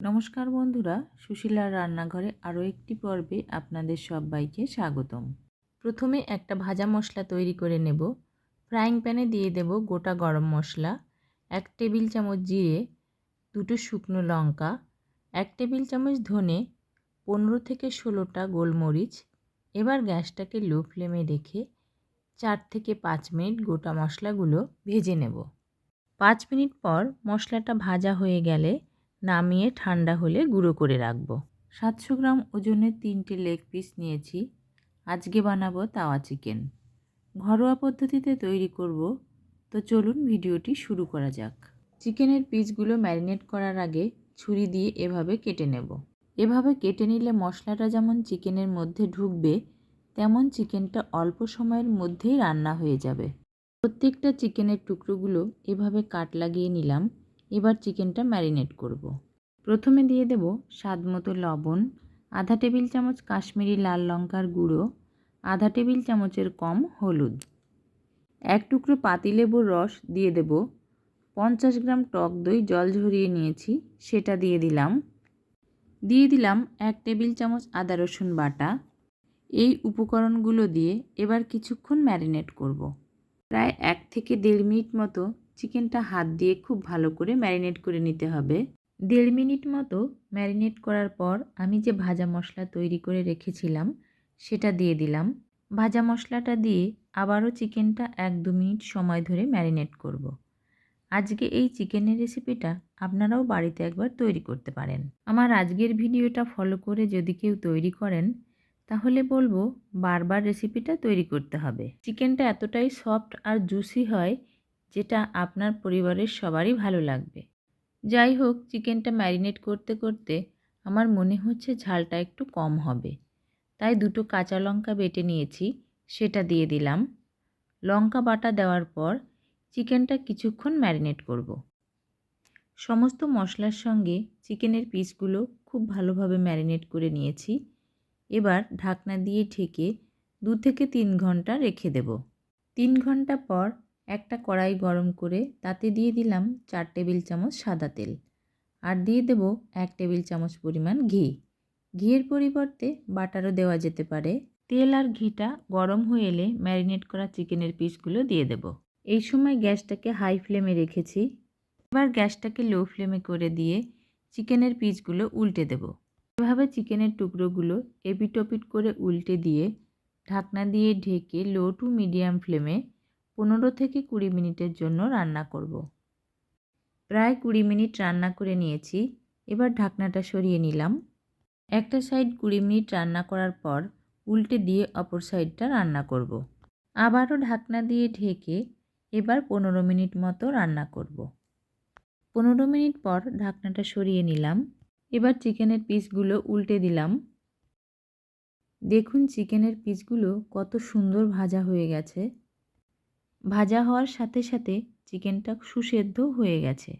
নমস্কার বন্ধুরা, সুশীলার রান্নাঘরে আরও একটি পর্বে আপনাদের সবাইকে স্বাগতম। প্রথমে একটা ভাজা মশলা তৈরি করে নেব। ফ্রাইং প্যানে দিয়ে দেব গোটা গরম মশলা, 1 টেবিল চামচ জিরে, 2টো শুকনো লঙ্কা, 1 টেবিল চামচ ধনে, 15 থেকে 16টা গোলমরিচ। এবার গ্যাসটাকে লো ফ্লেমে রেখে 4 থেকে 5 মিনিট গোটা মশলাগুলো ভেজে নেব। 5 মিনিট পর মশলাটা ভাজা হয়ে গেলে নামিয়ে ঠান্ডা হলে গুঁড়ো করে রাখবো। 700 গ্রাম ওজনের 3টে লেগ পিস নিয়েছি। আজকে বানাবো তাওয়া চিকেন। ঘরোয়া পদ্ধতিতে তৈরি করব, তো চলুন ভিডিওটি শুরু করা যাক। চিকেনের পিসগুলো ম্যারিনেট করার আগে ছুরি দিয়ে এভাবে কেটে নেব। এভাবে কেটে নিলে মশলাটা যেমন চিকেনের মধ্যে ঢুকবে, তেমন চিকেনটা অল্প সময়ের মধ্যেই রান্না হয়ে যাবে। প্রত্যেকটা চিকেনের টুকরোগুলো এভাবে কাট লাগিয়ে নিলাম। এবার চিকেনটা ম্যারিনেট করব। প্রথমে দিয়ে দেব স্বাদ মতো লবণ, আধা টেবিল চামচ কাশ্মীরি লাল লঙ্কার গুঁড়ো, আধা টেবিল চামচের কম হলুদ, 1 টুকরো পাতিলেবুর রস দিয়ে দেব, 50 গ্রাম টক দই জল ঝরিয়ে নিয়েছি সেটা দিয়ে দিলাম 1 টেবিল চামচ আদা রসুন বাটা। এই উপকরণগুলো দিয়ে এবার কিছুক্ষণ ম্যারিনেট করব। প্রায় 1 থেকে 1.5 মিনিট মতো চিকেনটা হাত দিয়ে খুব ভালো করে ম্যারিনেট করে নিতে হবে। 1.5 মিনিট মতো ম্যারিনেট করার পর আমি যে ভাজা মশলা তৈরি করে রেখেছিলাম সেটা দিয়ে দিলাম। ভাজা মশলাটা দিয়ে আবারও চিকেনটা 1-2 মিনিট সময় ধরে ম্যারিনেট করব। আজকে এই চিকেনের রেসিপিটা আপনারাও বাড়িতে একবার তৈরি করতে পারেন। আমার আজকের ভিডিওটা ফলো করে যদি কেউ তৈরি করেন, তাহলে বলবো বারবার রেসিপিটা তৈরি করতে হবে। চিকেনটা এতটাই সফট আর জুসি হয়, যেটা আপনার পরিবারের সবারই ভালো লাগবে। যাই হোক, চিকেনটা ম্যারিনেট করতে করতে আমার মনে হচ্ছে ঝালটা একটু কম হবে, তাই 2টো কাঁচা লঙ্কা বেটে নিয়েছি সেটা দিয়ে দিলাম। লঙ্কা বাটা দেওয়ার পর চিকেনটা কিছুক্ষণ ম্যারিনেট করব। সমস্ত মশলার সঙ্গে চিকেনের পিসগুলো খুব ভালোভাবে ম্যারিনেট করে নিয়েছি। এবার ঢাকনা দিয়ে ঢেকে 2 থেকে 3 ঘন্টা রেখে দেব। 3 ঘন্টা পর একটা কড়াই গরম করে তাতে দিয়ে দিলাম 4 টেবিল চামচ সাদা তেল, আর দিয়ে দেব 1 টেবিল চামচ পরিমাণ ঘি। ঘিয়ের পরিবর্তে বাটারও দেওয়া যেতে পারে। তেল আর ঘিটা গরম হয়ে এলে ম্যারিনেট করা চিকেনের পিসগুলো দিয়ে দেব। এই সময় গ্যাসটাকে হাই ফ্লেমে রেখেছি। এবার গ্যাসটাকে লো ফ্লেমে করে দিয়ে চিকেনের পিসগুলো উল্টে দেব। এভাবে চিকেনের টুকরোগুলো এপিট ওপিট করে উল্টে দিয়ে ঢাকনা দিয়ে ঢেকে লো টু মিডিয়াম ফ্লেমে 15 থেকে 20 মিনিটের জন্য রান্না করব। প্রায় 20 মিনিট রান্না করে নিয়েছি। এবার ঢাকনাটা সরিয়ে নিলাম। একটা সাইড 20 মিনিট রান্না করার পর উল্টে দিয়ে অপর সাইডটা রান্না করব। আবারও ঢাকনা দিয়ে ঢেকে এবার 15 মিনিট মতো রান্না করব। 15 মিনিট পর ঢাকনাটা সরিয়ে নিলাম। এবার চিকেনের পিসগুলো উল্টে দিলাম। দেখুন চিকেনের পিসগুলো কত সুন্দর ভাজা হয়ে গেছে। ভাজা হওয়ার সাথে সাথে চিকেনটা সুসেদ্ধ হয়ে গেছে।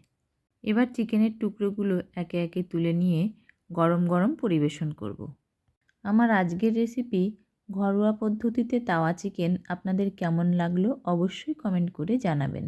এবার চিকেনের টুকরোগুলো একে একে তুলে নিয়ে গরম গরম পরিবেশন করব। আমার আজকের রেসিপি ঘরোয়া পদ্ধতিতে তাওয়া চিকেন আপনাদের কেমন লাগলো অবশ্যই কমেন্ট করে জানাবেন।